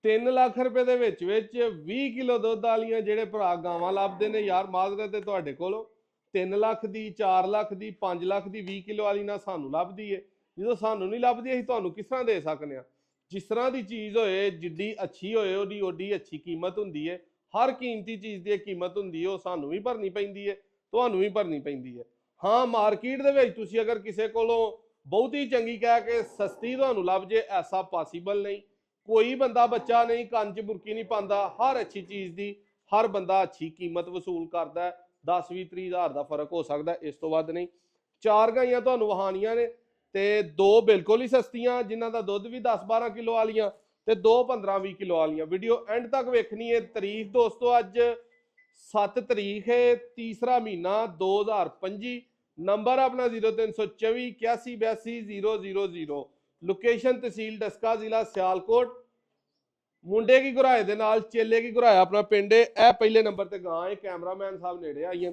3 ਲੱਖ ਰੁਪਏ ਦੇ ਵਿੱਚ 20 ਕਿਲੋ ਦੁੱਧ ਵਾਲੀਆਂ ਜਿਹੜੇ ਭਰਾ ਗਾਵਾਂ ਲੱਭਦੇ ਨੇ ਯਾਰ ਮਾਜ਼ਰਤ ਤੇ ਤੁਹਾਡੇ ਕੋਲੋਂ 3 ਲੱਖ ਦੀ 4 ਲੱਖ ਦੀ 5 ਲੱਖ ਦੀ 20 ਕਿਲੋ ਵਾਲੀ ਨਾ ਸਾਨੂੰ ਲੱਭਦੀ ਏ। ਜਦੋਂ ਸਾਨੂੰ ਨਹੀਂ ਲੱਭਦੀ ਅਸੀਂ ਤੁਹਾਨੂੰ ਕਿਸ ਤਰ੍ਹਾਂ ਦੇ ਸਕਨੇ ਆ। ਜਿਸ ਤਰ੍ਹਾਂ ਦੀ ਚੀਜ਼ ਹੋਏ ਜਿੱਡੀ ਅੱਛੀ ਹੋਏ ਉਹਦੀ ਓਡੀ ਅੱਛੀ ਕੀਮਤ ਹੁੰਦੀ ਏ। ਹਰ ਕੀਮਤੀ ਚੀਜ਼ ਦੀ ਕੀਮਤ ਹੁੰਦੀ ਏ, ਉਹ ਸਾਨੂੰ ਵੀ ਭਰਨੀ ਪੈਂਦੀ ਏ, ਤੁਹਾਨੂੰ ਵੀ ਭਰਨੀ ਪੈਂਦੀ ਏ। ਹਾਂ ਮਾਰਕੀਟ ਦੇ ਵਿੱਚ ਤੁਸੀਂ ਅਗਰ ਕਿਸੇ ਕੋਲੋਂ ਬਹੁਤੀ ਚੰਗੀ ਕਹਿ ਕੇ ਸਸਤੀ ਤੁਹਾਨੂੰ ਲੱਭ ਜੇ, ਐਸਾ ਪੋਸੀਬਲ ਨਹੀਂ। ਕੋਈ ਬੰਦਾ ਬੱਚਾ ਨਹੀਂ ਕੰਨ 'ਚ ਬੁਰਕੀ ਨਹੀਂ ਪਾਉਂਦਾ। ਹਰ ਅੱਛੀ ਚੀਜ਼ ਦੀ ਹਰ ਬੰਦਾ ਅੱਛੀ ਕੀਮਤ ਵਸੂਲ ਕਰਦਾ ਹੈ। 10-20-30 ਹਜ਼ਾਰ ਦਾ ਫਰਕ ਹੋ ਸਕਦਾ, ਇਸ ਤੋਂ ਵੱਧ ਨਹੀਂ। 4 ਗਾਈਆਂ ਤੁਹਾਨੂੰ ਵਹਾਣੀਆਂ ਨੇ ਤੇ 2 ਬਿਲਕੁਲ ਹੀ ਸਸਤੀਆਂ ਜਿਨ੍ਹਾਂ ਦਾ ਦੁੱਧ ਵੀ 10-12 ਕਿਲੋ ਵਾਲੀਆਂ ਤੇ 2 15-20 ਕਿਲੋ ਵਾਲੀਆਂ। ਵੀਡੀਓ ਐਂਡ ਤੱਕ ਵੇਖਣੀ ਹੈ। ਤਰੀਕ ਦੋਸਤੋ ਅੱਜ 7 ਤਰੀਕ ਹੈ, ਤੀਸਰਾ ਮਹੀਨਾ 2025। ਨੰਬਰ ਆਪਣਾ 0324 8182 000। ਲੋਕੇਸ਼ਨ ਤਹਿਸੀਲ ਡਸਕਾ, ਜ਼ਿਲ੍ਹਾ ਸਿਆਲਕੋਟ। ਮੁੰਡੇ ਕੀ ਗੁਰਾਏ ਦੇ ਨਾਲ ਚੇਲੇ ਕੀ ਗੁਰਾਇਆ ਆਪਣਾ ਪਿੰਡ ਹੈ। ਇਹ ਪਹਿਲੇ ਨੰਬਰ ਤੇ ਗਾਂ ਹੈ। ਕੈਮਰਾਮੈਨ ਸਾਹਿਬ ਨੇੜੇ ਆਈਏ।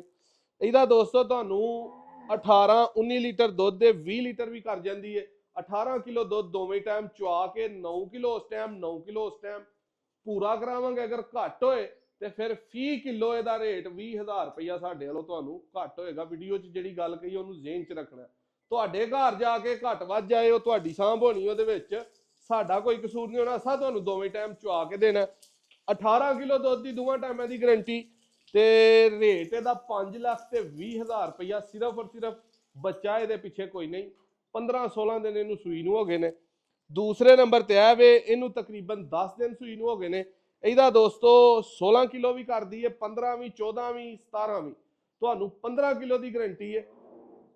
ਇਹਦਾ ਦੋਸਤੋ ਤੁਹਾਨੂੰ 18-19 ਲੀਟਰ ਦੁੱਧ ਦੇ 20 ਲੀਟਰ ਵੀ ਕਰ ਜਾਂਦੀ ਹੈ। 18 ਕਿਲੋ ਦੁੱਧ ਦੋਵੇਂ ਟਾਈਮ ਚੁਆ ਕੇ 9 ਕਿਲੋ ਉਸ ਟਾਈਮ 9 ਕਿਲੋ ਉਸ ਟਾਈਮ ਪੂਰਾ ਕਰਾਵਾਂਗੇ। ਅਗਰ ਘੱਟ ਹੋਏ ਤੇ ਫਿਰ ਫੀ ਕਿਲੋ ਇਹਦਾ ਰੇਟ 20,000 ਰੁਪਇਆ ਸਾਡੇ ਵੱਲੋਂ ਤੁਹਾਨੂੰ ਘੱਟ ਹੋਏਗਾ। ਵੀਡੀਓ 'ਚ ਜਿਹੜੀ ਗੱਲ ਕਹੀ ਉਹਨੂੰ ਜ਼ਿਹਨ 'ਚ ਰੱਖਣਾ। ਤੁਹਾਡੇ ਘਰ ਜਾ ਕੇ ਘੱਟ ਵੱਧ ਜਾਏ ਉਹ ਤੁਹਾਡੀ ਸਾਂਭ ਹੋਣੀ, ਉਹਦੇ ਵਿੱਚ ਸਾਡਾ ਕੋਈ ਕਸੂਰ ਨਹੀਂ ਹੋਣਾ। ਅਸਾਂ ਤੁਹਾਨੂੰ ਦੋਵੇਂ ਟਾਈਮ ਚੁਆ ਕੇ ਦੇਣਾ। 18 ਕਿਲੋ ਦੁੱਧ ਦੀ ਦੋਵਾਂ ਟਾਈਮਾਂ ਦੀ ਗਰੰਟੀ ਤੇ ਰੇਟ ਇਹਦਾ 5,20,000 ਰੁਪਇਆ ਸਿਰਫ ਔਰ ਸਿਰਫ। ਬੱਚਾ ਇਹਦੇ ਪਿੱਛੇ ਕੋਈ ਨਹੀਂ। 15-16 ਦਿਨ ਇਹਨੂੰ ਸੂਈ ਨੂੰ ਹੋ ਗਏ ਨੇ। ਦੂਸਰੇ ਨੰਬਰ ਤੇ ਆ ਵੇ ਇਹਨੂੰ ਤਕਰੀਬਨ 10 ਦਿਨ ਸੂਈ ਨੂੰ ਹੋ ਗਏ ਨੇ। ਇਹਦਾ ਦੋਸਤੋ 16 ਕਿਲੋ ਵੀ ਕਰਦੀ ਹੈ, 15 ਵੀ, 14 ਵੀ, 17 ਵੀ। ਤੁਹਾਨੂੰ 15 ਕਿਲੋ ਦੀ ਗਰੰਟੀ ਹੈ।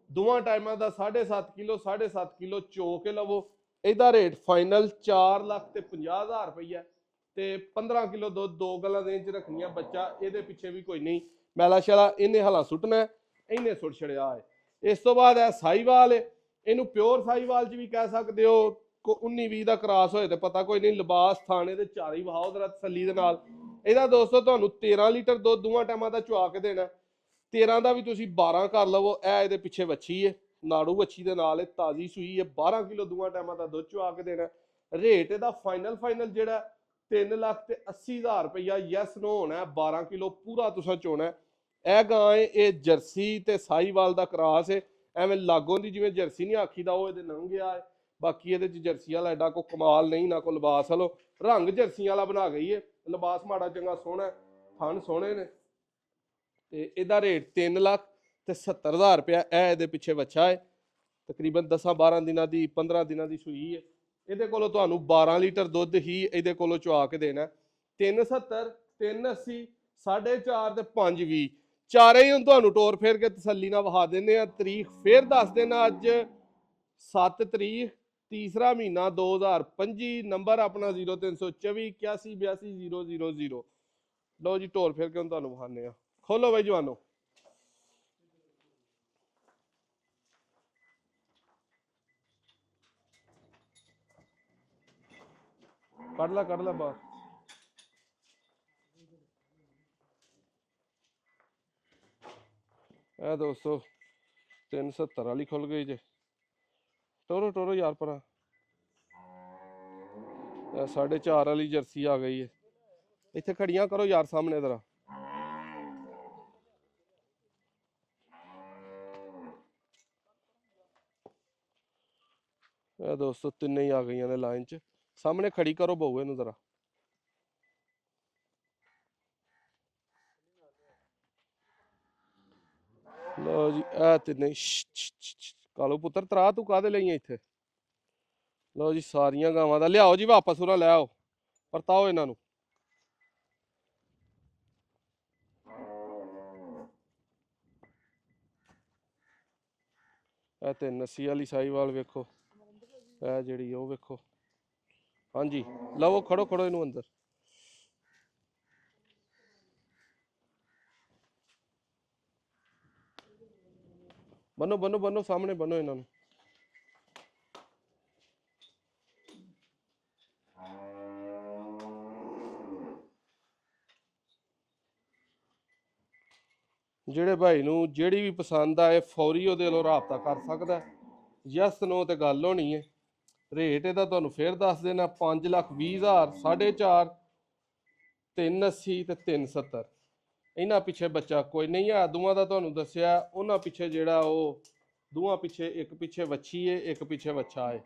ਦੋਵਾਂ ਟਾਈਮਾਂ ਦਾ 7.5 ਕਿਲੋ 7.5 ਕਿਲੋ ਚੋ ਕੇ ਲਵੋ। ਇਹਦਾ ਰੇਟ ਫਾਈਨਲ 4,50,000 ਰੁਪਈਆ ਤੇ 15 ਕਿਲੋ ਦੁੱਧ 2 ਗੱਲਾਂ ਦੇ ਵਿੱਚ ਰੱਖਣੀਆਂ। ਬੱਚਾ ਇਹਦੇ ਪਿੱਛੇ ਵੀ ਕੋਈ ਨਹੀਂ। ਮੈਲਾ ਸ਼ੈਲਾ ਇਹਨੇ ਹਲਾ ਸੁੱਟਣਾ, ਇਹਨੇ ਸੁੱਟ ਛੜਿਆ ਹੈ। ਇਸ ਤੋਂ ਬਾਅਦ ਹੈ ਸਾਈਵਾਲ। ਇਹਨੂੰ ਪਿਓਰ ਸਾਈਵਾਲ 'ਚ ਵੀ ਕਹਿ ਸਕਦੇ ਹੋ। 19-20 ਦਾ ਕ੍ਰਾਸ ਹੋਏ ਤੇ ਪਤਾ ਕੋਈ ਨਹੀਂ। ਲਿਬਾਸ ਥਾਣੇ ਦੇ ਚਾਰੀ ਵਹਾਓ ਜਰਾ ਤਸੱਲੀ ਦੇ ਨਾਲ। ਇਹਦਾ ਦੋਸਤੋ ਤੁਹਾਨੂੰ 13 ਲੀਟਰ ਦੁੱਧ ਦੋਵਾਂ ਟਾਈਮਾਂ ਦਾ ਚੁਆ ਕੇ ਦੇਣਾ। 13 ਦਾ ਵੀ ਤੁਸੀਂ 12 ਕਰ ਲਵੋ। ਇਹ ਇਹਦੇ ਪਿੱਛੇ ਵੱਛੀ ਹੈ, ਨਾੜੂ ਵੱਛੀ ਦੇ ਨਾਲ ਤਾਜ਼ੀ ਸੂਈ ਹੈ। 12 ਕਿਲੋ ਦੋਵਾਂ ਟਾਈਮਾਂ ਦਾ ਦੁੱਧ ਚੁਆ ਕੇ ਦੇਣਾ। ਰੇਟ ਇਹਦਾ ਫਾਈਨਲ ਜਿਹੜਾ 3,80,000 ਰੁਪਇਆ ਯੈਸ ਨੋ ਹੋਣਾ। 12 ਕਿਲੋ ਪੂਰਾ ਤੁਸੀਂ ਚੋਣਾ। ਇਹ ਗਾਂ ਇਹ ਜਰਸੀ ਤੇ ਸਾਈਵਾਲ ਦਾ ਕ੍ਰਾਸ ਹੈ। ਐਵੇਂ ਲਾਗੋਂ ਦੀ ਜਿਵੇਂ ਜਰਸੀ ਨਹੀਂ ਆਖੀਦਾ ਉਹ ਇਹਦੇ ਨੰਗ ਗਿਆ ਹੈ। ਬਾਕੀ ਇਹਦੇ 'ਚ ਜਰਸੀ ਵਾਲਾ ਐਡਾ ਕੋਈ ਕਮਾਲ ਨਹੀਂ, ਨਾ ਕੋਈ ਲਿਬਾਸ ਵਾਲੋ ਰੰਗ ਜਰਸੀਆਂ ਵਾਲਾ ਬਣਾ ਗਈ ਹੈ। ਲਿਬਾਸ ਮਾੜਾ ਚੰਗਾ ਸੋਹਣਾ, ਥਣ ਸੋਹਣੇ ਨੇ। ਤੇ ਇਹਦਾ ਰੇਟ 3,70,000 ਰੁਪਇਆ। ਇਹ ਇਹਦੇ ਪਿੱਛੇ ਬੱਚਾ ਹੈ। ਤਕਰੀਬਨ 10-12 ਦਿਨਾਂ ਦੀ 15 ਦਿਨਾਂ ਦੀ ਸੂਈ ਹੈ। ਇਹਦੇ ਕੋਲੋਂ ਤੁਹਾਨੂੰ 12 ਲੀਟਰ ਦੁੱਧ ਹੀ ਇਹਦੇ ਕੋਲੋਂ ਚੁਆ ਕੇ ਦੇਣਾ। 3,70, 3,80, 4.5 ਤੇ 5,20 ਚਾਰੇ ਹੀ ਹੁਣ ਤੁਹਾਨੂੰ ਟੋਰ ਫੇਰ ਕੇ ਤਸੱਲੀ ਨਾਲ ਵਹਾ ਦਿੰਦੇ ਆ। ਤਰੀਕ ਫੇਰ ਦੱਸ ਦੇਣਾ ਅੱਜ 7 ਤਰੀਕ ਤੀਸਰਾ ਮਹੀਨਾ 2025। ਨੰਬਰ ਆਪਣਾ 0324 8182 000। ਲਓ ਜੀ ਢੋਲ ਫੇਰ ਕੇ ਹੁਣ ਤੁਹਾਨੂੰ ਵਹਾਨੇ ਆ। ਖੋਲੋ ਬਾਈ ਜਵਾਨੋ। ਕੱਢ ਲੈ ਬਾਹਰ। ਇਹ ਦੋਸਤੋ 370 ਵਾਲੀ ਖੁੱਲ ਗਈ ਜੇ। ਟੋਰੋ ਯਾਰ ਪਰਾ। 4.5 ਵਾਲੀ ਜਰਸੀ ਆ ਗਈ ਹੈ। ਇੱਥੇ ਖੜੀਆਂ ਕਰੋ ਯਾਰ ਸਾਹਮਣੇ ਜ਼ਰਾ। ਇਹ ਦੋਸਤੋ ਤਿੰਨੇ ਹੀ ਆ ਗਈਆਂ ਨੇ ਲਾਈਨ 'ਚ। ਸਾਹਮਣੇ ਖੜੀ ਕਰੋ ਬਹੂ ਇਹਨੂੰ ਜ਼ਰਾ। ਲਓ ਜੀ ਇਹ ਤਿੰਨੇ। ਕਾਲੋ ਪੁੱਤਰ ਤਰਾ ਤੂੰ ਕਾਹਦੇ ਲਈ ਇੱਥੇ। ਲਓ ਜੀ ਸਾਰੀਆਂ ਗਾਵਾਂ ਦਾ ਲਿਆਓ ਜੀ ਵਾਪਸ ਉਰਾ ਲੈ ਆਓ। ਪਰਤਾਓ ਇਹਨਾਂ ਨੂੰ। ਇਹ 380 ਵਾਲੀ ਸਾਈਵਾਲ ਵੇਖੋ। ਇਹ ਜਿਹੜੀ ਉਹ ਵੇਖੋ। ਹਾਂਜੀ ਲਵੋ ਖੜੋ ਇਹਨੂੰ ਅੰਦਰ। ਬੰਨੋ ਸਾਹਮਣੇ ਬੰਨੋ ਇਹਨਾਂ ਨੂੰ। ਜਿਹੜੇ ਭਾਈ ਨੂੰ ਜਿਹੜੀ ਵੀ ਪਸੰਦ ਆਏ ਫੌਰੀ ਉਹਦੇ ਵੱਲੋਂ ਰਾਬਤਾ ਕਰ ਸਕਦਾ। ਯੈਸ ਨੋ ਤੇ ਗੱਲ ਹੋਣੀ ਹੈ। ਰੇਟ ਇਹਦਾ ਤੁਹਾਨੂੰ ਫੇਰ ਦੱਸ ਦੇਣਾ 5,20,000 4.5 380 ਤੇ 370 ਇਹਨਾਂ ਪਿੱਛੇ ਬੱਚਾ ਕੋਈ ਨਹੀਂ ਆ। ਦੋਵਾਂ ਦਾ ਤੁਹਾਨੂੰ ਦੱਸਿਆ, ਉਹਨਾਂ ਪਿੱਛੇ ਜਿਹੜਾ ਉਹ ਦੋਵਾਂ ਪਿੱਛੇ ਇੱਕ ਪਿੱਛੇ ਵੱਛੀ ਏ ਇੱਕ ਪਿੱਛੇ ਵੱਛਾ ਏ।